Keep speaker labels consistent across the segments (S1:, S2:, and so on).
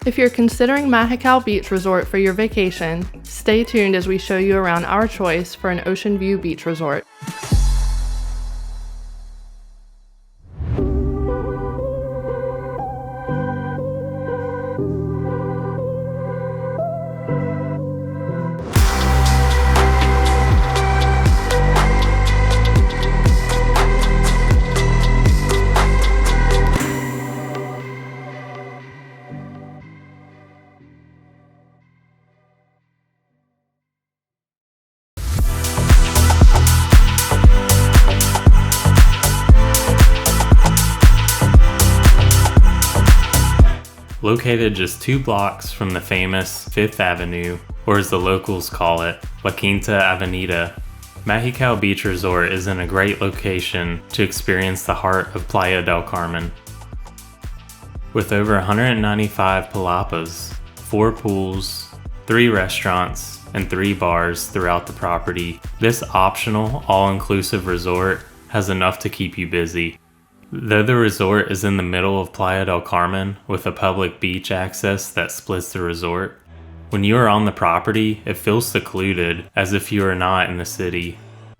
S1: If you're considering Mahekal Beach Resort for your vacation, stay tuned as we show you around our choice for an ocean view beach resort.
S2: Located just 2 blocks from the famous 5th Avenue, or as the locals call it, La Quinta Avenida, Mahekal Beach Resort is in a great location to experience the heart of Playa del Carmen. With over 195 palapas, 4 pools, 3 restaurants, and 3 bars throughout the property, this optional, all-inclusive resort has enough to keep you busy. Though the resort is in the middle of Playa del Carmen with a public beach access that splits the resort, when you are on the property, it feels secluded as if you are not in the city.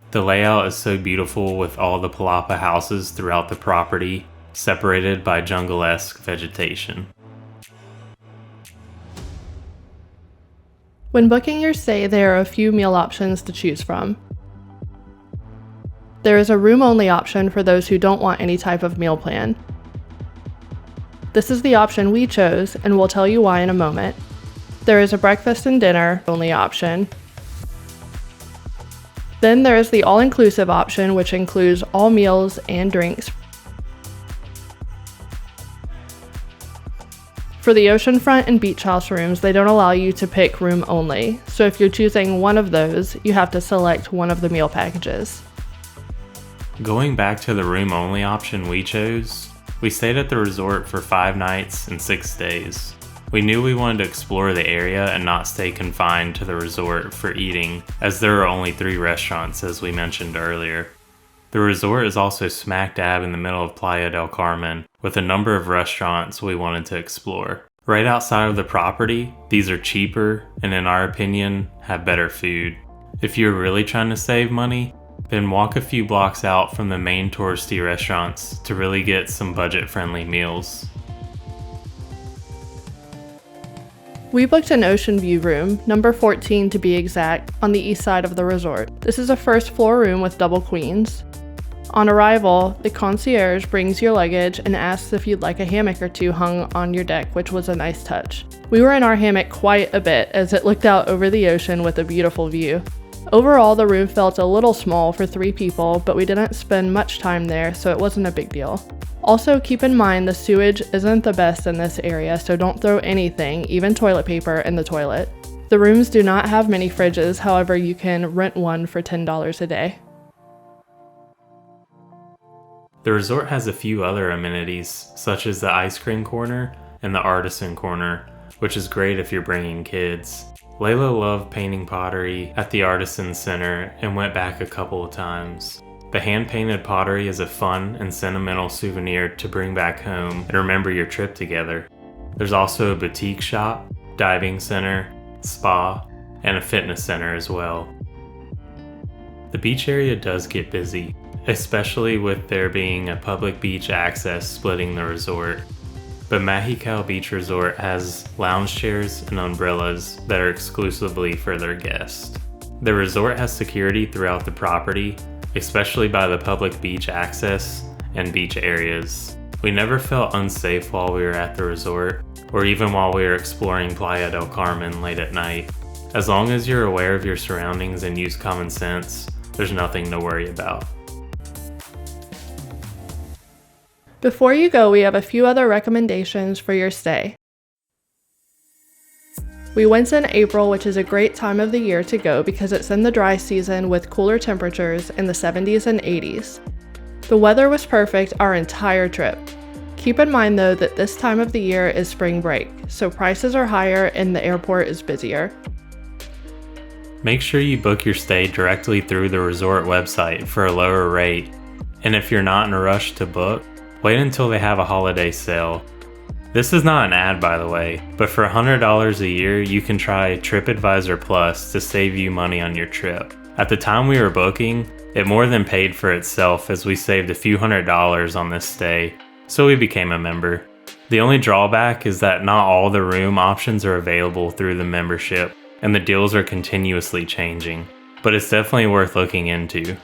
S2: The layout is so beautiful with all the palapa houses throughout the property, separated by jungle-esque vegetation.
S1: When booking your stay, there are a few meal options to choose from. There is a room-only option for those who don't want any type of meal plan. This is the option we chose, and we'll tell you why in a moment. There is a breakfast and dinner only option. Then there is the all-inclusive option, which includes all meals and drinks. For the oceanfront and beach house rooms, they don't allow you to pick room only, so if you're choosing one of those, you have to select one of the meal packages.
S2: Going back to the room-only option we chose, we stayed at the resort for 5 nights and 6 days. We knew we wanted to explore the area and not stay confined to the resort for eating, as there are only 3 restaurants as we mentioned earlier. The resort is also smack dab in the middle of Playa del Carmen, with a number of restaurants we wanted to explore. Right outside of the property, these are cheaper and in our opinion, have better food. If you're really trying to save money, then walk a few blocks out from the main touristy restaurants to really get some budget-friendly meals.
S1: We booked an ocean view room, number 14 to be exact, on the east side of the resort. This is a first floor room with double queens. On arrival, the concierge brings your luggage and asks if you'd like a hammock or 2 hung on your deck, which was a nice touch. We were in our hammock quite a bit as it looked out over the ocean with a beautiful view. Overall, the room felt a little small for 3 people, but we didn't spend much time there, so it wasn't a big deal. Also, keep in mind the sewage isn't the best in this area, so don't throw anything, even toilet paper, in the toilet. The rooms do not have many fridges, however you can rent one for $10 a day.
S2: The resort has a few other amenities, such as the ice cream corner and the artisan corner, which is great if you're bringing kids. Layla loved painting pottery at the Artisan Center and went back a couple of times. The hand-painted pottery is a fun and sentimental souvenir to bring back home and remember your trip together. There's also a boutique shop, diving center, spa, and a fitness center as well. The beach area does get busy, especially with there being a public beach access splitting the resort. But Mahekal Beach Resort has lounge chairs and umbrellas that are exclusively for their guests. The resort has security throughout the property, especially by the public beach access and beach areas. We never felt unsafe while we were at the resort, or even while we were exploring Playa del Carmen late at night. As long as you're aware of your surroundings and use common sense, there's nothing to worry about.
S1: Before you go, we have a few other recommendations for your stay. We went in April, which is a great time of the year to go because it's in the dry season with cooler temperatures in the 70s and 80s. The weather was perfect our entire trip. Keep in mind though that this time of the year is spring break, so prices are higher and the airport is busier.
S2: Make sure you book your stay directly through the resort website for a lower rate, and if you're not in a rush to book, wait until they have a holiday sale. This is not an ad, by the way, but for $100 a year, you can try TripAdvisor Plus to save you money on your trip. At the time we were booking, it more than paid for itself as we saved a few $100s on this stay, so we became a member. The only drawback is that not all the room options are available through the membership, and the deals are continuously changing, but it's definitely worth looking into.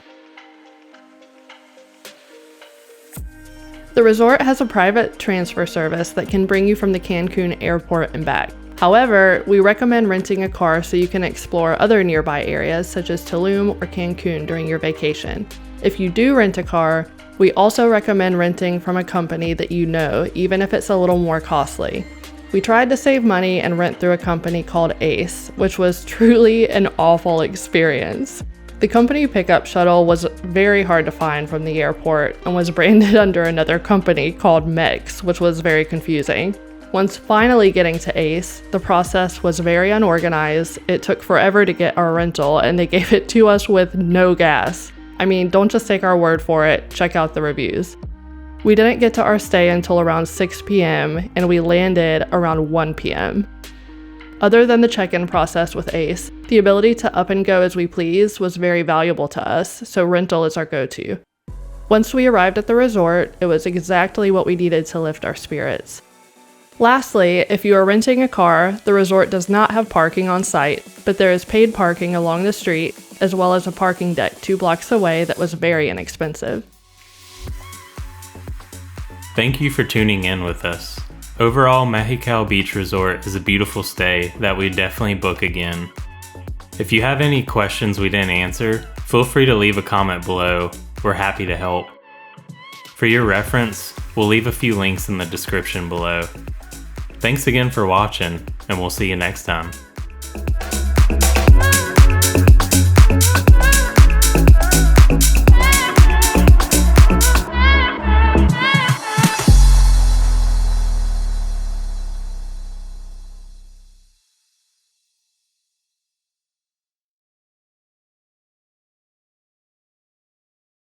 S1: The resort has a private transfer service that can bring you from the Cancun airport and back. However, we recommend renting a car so you can explore other nearby areas such as Tulum or Cancun during your vacation. If you do rent a car, we also recommend renting from a company that you know, even if it's a little more costly. We tried to save money and rent through a company called Ace, which was truly an awful experience. The company pickup shuttle was very hard to find from the airport and was branded under another company called Mex, which was very confusing. Once finally getting to Ace, the process was very unorganized. It took forever to get our rental and they gave it to us with no gas. I mean, don't just take our word for it, check out the reviews. We didn't get to our stay until around 6 p.m. and we landed around 1 p.m. Other than the check-in process with Ace, the ability to up and go as we please was very valuable to us, so rental is our go-to. Once we arrived at the resort, it was exactly what we needed to lift our spirits. Lastly, if you are renting a car, the resort does not have parking on site, but there is paid parking along the street, as well as a parking deck 2 blocks away that was very inexpensive.
S2: Thank you for tuning in with us. Overall, Mahekal Beach Resort is a beautiful stay that we'd definitely book again. If you have any questions we didn't answer, feel free to leave a comment below. We're happy to help. For your reference, we'll leave a few links in the description below. Thanks again for watching, and we'll see you next time.